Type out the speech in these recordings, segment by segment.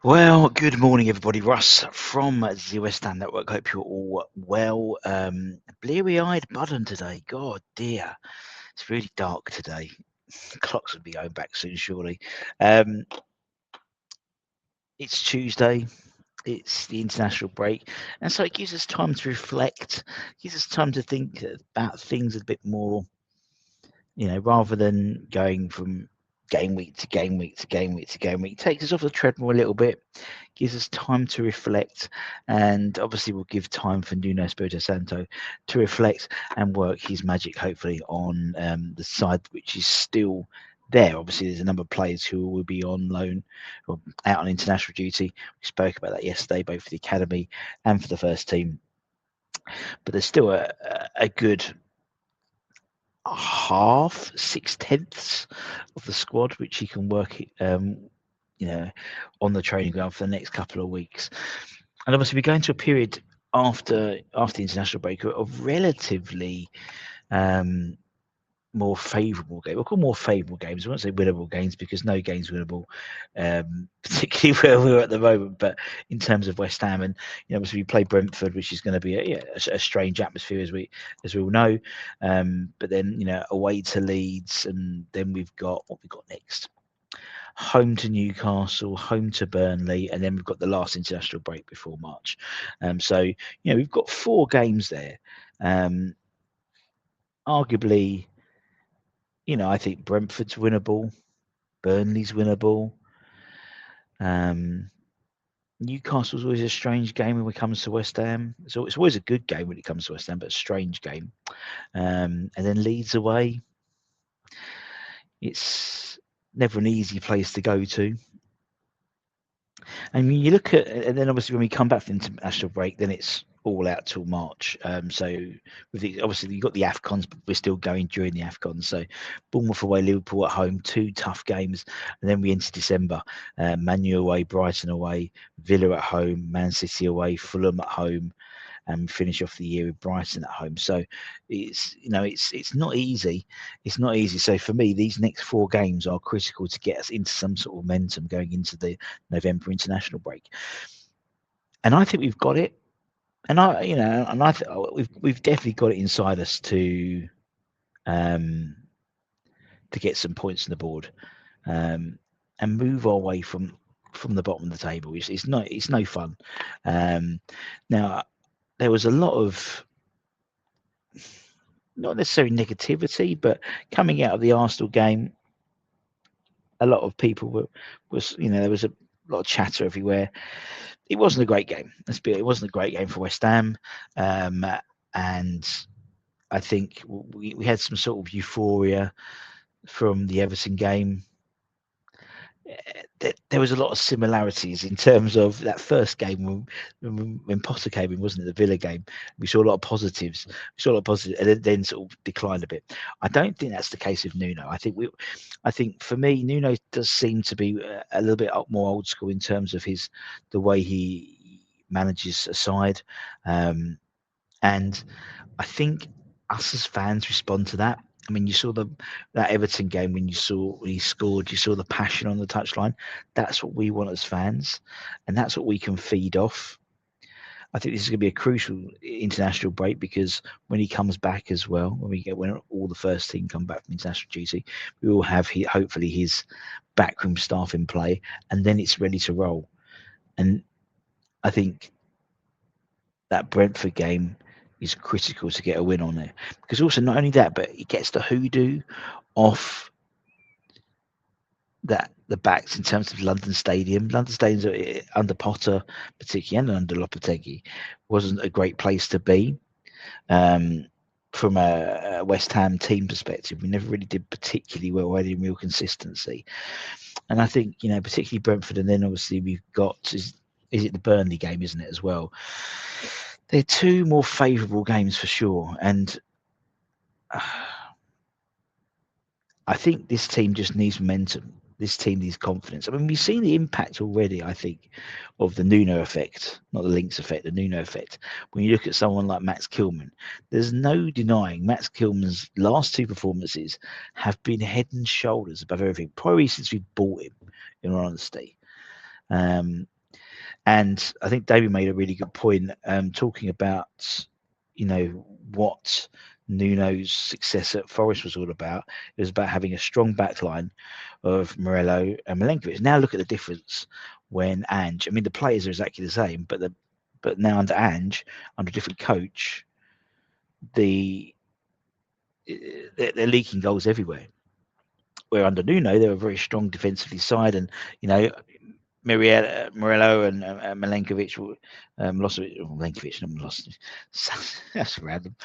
Well, good morning, everybody. Russ from the 𝗖𝗛𝗡 Network. Hope you're all well. Bleary-eyed Budden today. God dear, it's really dark today. Clocks will be going back soon, surely. It's Tuesday. It's the international break, and so it gives us time to reflect. Gives us time to think about things a bit more. Rather than going from game week to game week to game week to game week, takes us off the treadmill a little bit, gives us time to reflect, and obviously will give time for Nuno Espirito Santo to reflect and work his magic, hopefully, on the side which is still there. Obviously, there's a number of players who will be on loan or out on international duty. We spoke about that yesterday, both for the academy and for the first team. But there's still a good half, 6/10 of the squad, which he can work, on the training ground for the next couple of weeks. And obviously, we're going to a period after the international break of relatively more favourable game. We'll call more favourable games. I won't say winnable games because no game's winnable, particularly where we're at the moment. But in terms of West Ham, and obviously we play Brentford, which is going to be a strange atmosphere as we all know. But then away to Leeds, and then we've got what we got next. Home to Newcastle, home to Burnley, and then we've got the last international break before March. So we've got 4 games there. Arguably, I think Brentford's winnable, Burnley's winnable. Newcastle's always a strange game when it comes to West Ham. So it's always a good game when it comes to West Ham, but a strange game. And then Leeds away. It's never an easy place to go to. And when you look at, and then obviously when we come back from the international break, then it's all out till March. So obviously you've got the AFCONs, but we're still going during the AFCONs. So Bournemouth away, Liverpool at home, 2 tough games, and then we enter December. Man U away, Brighton away, Villa at home, Man City away, Fulham at home, and finish off the year with Brighton at home. So it's not easy. It's not easy. So for me, these next 4 games are critical to get us into some sort of momentum going into the November international break. And I think we've got it. And we've definitely got it inside us to get some points on the board, and move our way from the bottom of the table. It's no fun. Now there was a lot of, not necessarily negativity, but coming out of the Arsenal game, a lot of people there was a lot of chatter everywhere. It wasn't a great game. It wasn't a great game for West Ham, and I think we had some sort of euphoria from the Everton game. There was a lot of similarities in terms of that first game when Potter came in, wasn't it? The Villa game. We saw a lot of positives. And then sort of declined a bit. I don't think that's the case with Nuno. I think for me, Nuno does seem to be a little bit more old school in terms of the way he manages a side, and I think us as fans respond to that. I mean, you saw that Everton game when he scored, you saw the passion on the touchline. That's what we want as fans, and that's what we can feed off. I think this is going to be a crucial international break because when he comes back as well, when all the first team come back from international duty, we will have hopefully his backroom staff in play, and then it's ready to roll. And I think that Brentford game is critical to get a win on there, because also not only that, but it gets the hoodoo off the backs in terms of London Stadium. London Stadium under Potter, particularly, and under Lopetegui, wasn't a great place to be. From a West Ham team perspective, we never really did particularly well. We had real consistency, and I think particularly Brentford, and then obviously we've got is it the Burnley game, isn't it, as well? They're 2 more favourable games for sure, and I think this team just needs momentum. This team needs confidence. I mean, we've seen the impact already, I think, of the Nuno effect, not the Lynx effect, the Nuno effect. When you look at someone like Max Kilman, there's no denying Max Kilman's last 2 performances have been head and shoulders above everything, probably since we bought him, in all honesty. And I think David made a really good point, talking about, what Nuno's success at Forest was all about. It was about having a strong backline of Morello and Milenkovic. Now look at the difference when Ange. I mean, the players are exactly the same, but now under Ange, under a different coach, they're leaking goals everywhere. Where under Nuno, they were very strong defensively side, and Morello and Milenkovic, Milenkovic, not Milosevic. That's random.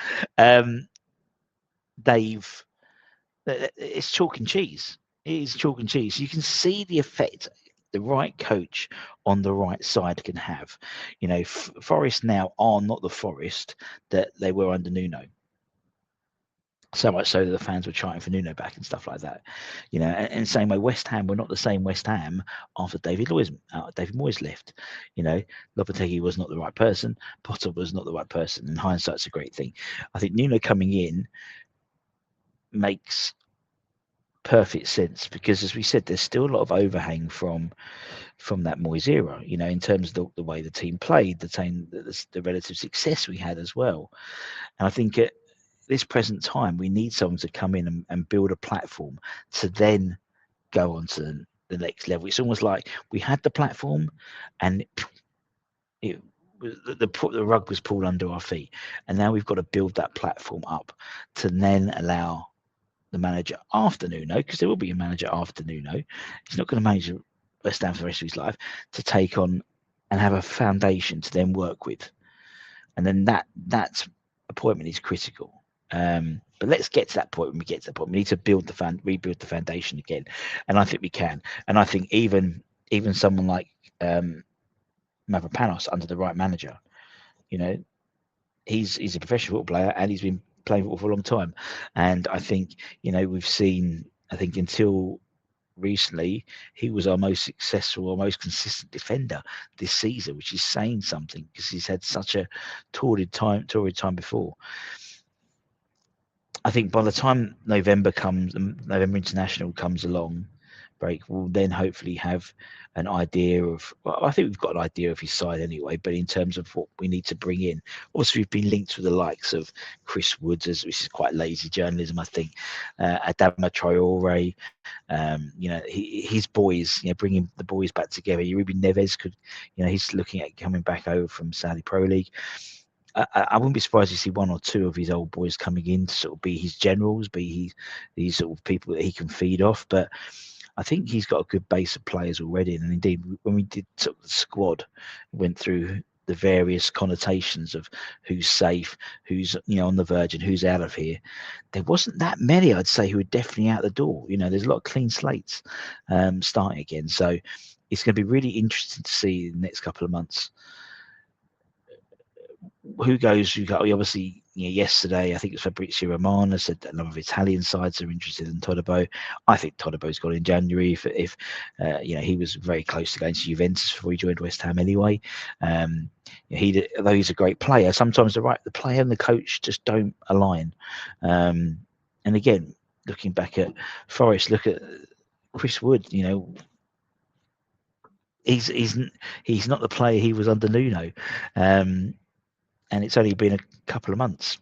It's chalk and cheese. It is chalk and cheese. You can see the effect the right coach on the right side can have. Forest now are not the Forest that they were under Nuno. So much so that the fans were chanting for Nuno back and stuff like that. And the same way, West Ham were not the same West Ham after David Moyes left. Lopetegui was not the right person. Potter was not the right person. And hindsight's a great thing. I think Nuno coming in makes perfect sense because, as we said, there's still a lot of overhang from that Moyes era, in terms of the way the team played, the relative success we had as well. And I think at this present time, we need someone to come in and build a platform to then go on to the next level. It's almost like we had the platform and the rug was pulled under our feet, and now we've got to build that platform up to then allow the manager after Nuno, because there will be a manager after Nuno. He's not going to manage West Ham for the rest of his life, to take on and have a foundation to then work with. And then that appointment is critical. But let's get to that point. When we get to that point, we need to rebuild the foundation again, and I think we can. And I think even someone like Mavropanos, under the right manager, he's a professional football player and he's been playing football for a long time. And I think we've seen. I think until recently, he was our most successful or most consistent defender this season, which is saying something because he's had such a torrid time before. I think by the time November International comes along, break, we'll then hopefully have an idea of. Well, I think we've got an idea of his side anyway. But in terms of what we need to bring in, obviously we've been linked with the likes of Chris Woods, which is quite lazy journalism, I think. Adama Traore, his boys, bringing the boys back together. Ruben Neves could, he's looking at coming back over from Saudi Pro League. I wouldn't be surprised to see one or two of his old boys coming in to sort of be his generals, be these sort of people that he can feed off. But I think he's got a good base of players already. And indeed, when we did sort of the squad, went through the various connotations of who's safe, who's on the verge, and who's out of here. There wasn't that many, I'd say, who were definitely out the door. There's a lot of clean slates starting again. So it's going to be really interesting to see in the next couple of months who goes. Obviously, yesterday I think it was Fabrizio Romano said that a number of Italian sides are interested in Tonibó. I think Tonibó's gone in January. If he was very close to going to Juventus before he joined West Ham anyway. Although he's a great player, sometimes the player and the coach just don't align. And again, looking back at Forest, look at Chris Wood. He's not the player he was under Nuno. And it's only been a couple of months.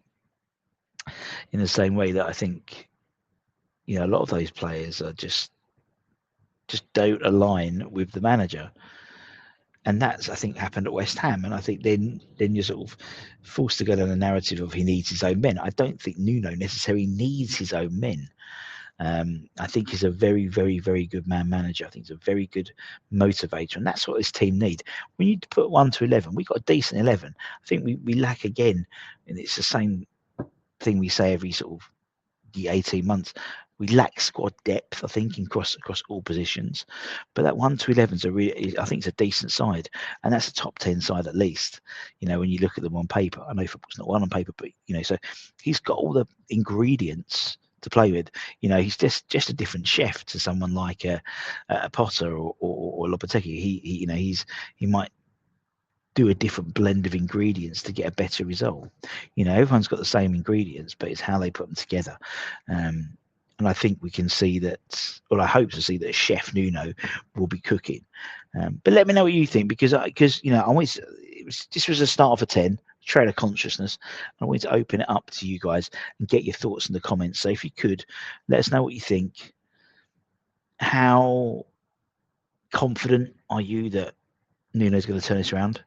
In the same way that I think, a lot of those players are just don't align with the manager, and that's, I think, happened at West Ham. And I think then you're sort of forced to go down the narrative of he needs his own men. I don't think Nuno necessarily needs his own men. I think he's a very, very, very good man manager. I think he's a very good motivator, and that's what this team need. We need to put 1 to 11. We've got a decent 11. I think we lack again, and it's the same thing we say every sort of the 18 months. We lack squad depth, I think, across all positions. But that 1 to 11 is I think it's a decent side, and that's a top 10 side at least. When you look at them on paper, I know football's not one on paper, but so he's got all the ingredients to play with. He's just a different chef to someone like a Potter or Lopetegui. He might do a different blend of ingredients to get a better result. Everyone's got the same ingredients, but it's how they put them together. And I think we can see that, well, I hope to see that Chef Nuno will be cooking. But let me know what you think, because you know, this was a start of a 10 trailer consciousness. I wanted to open it up to you guys and get your thoughts in the comments. So if you could, let us know what you think. How confident are you that Nuno's going to turn this around?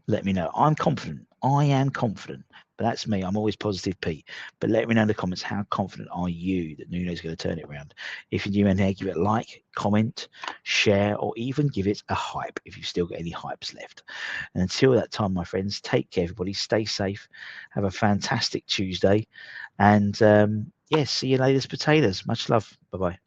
Let me know. I'm confident. I am confident. But that's me. I'm always positive, Pete. But let me know in the comments, how confident are you that Nuno's going to turn it around? If you do anything, give it a like, comment, share, or even give it a hype if you've still got any hypes left. And until that time, my friends, take care, everybody. Stay safe. Have a fantastic Tuesday. And yeah, see you later, potatoes. Much love. Bye-bye.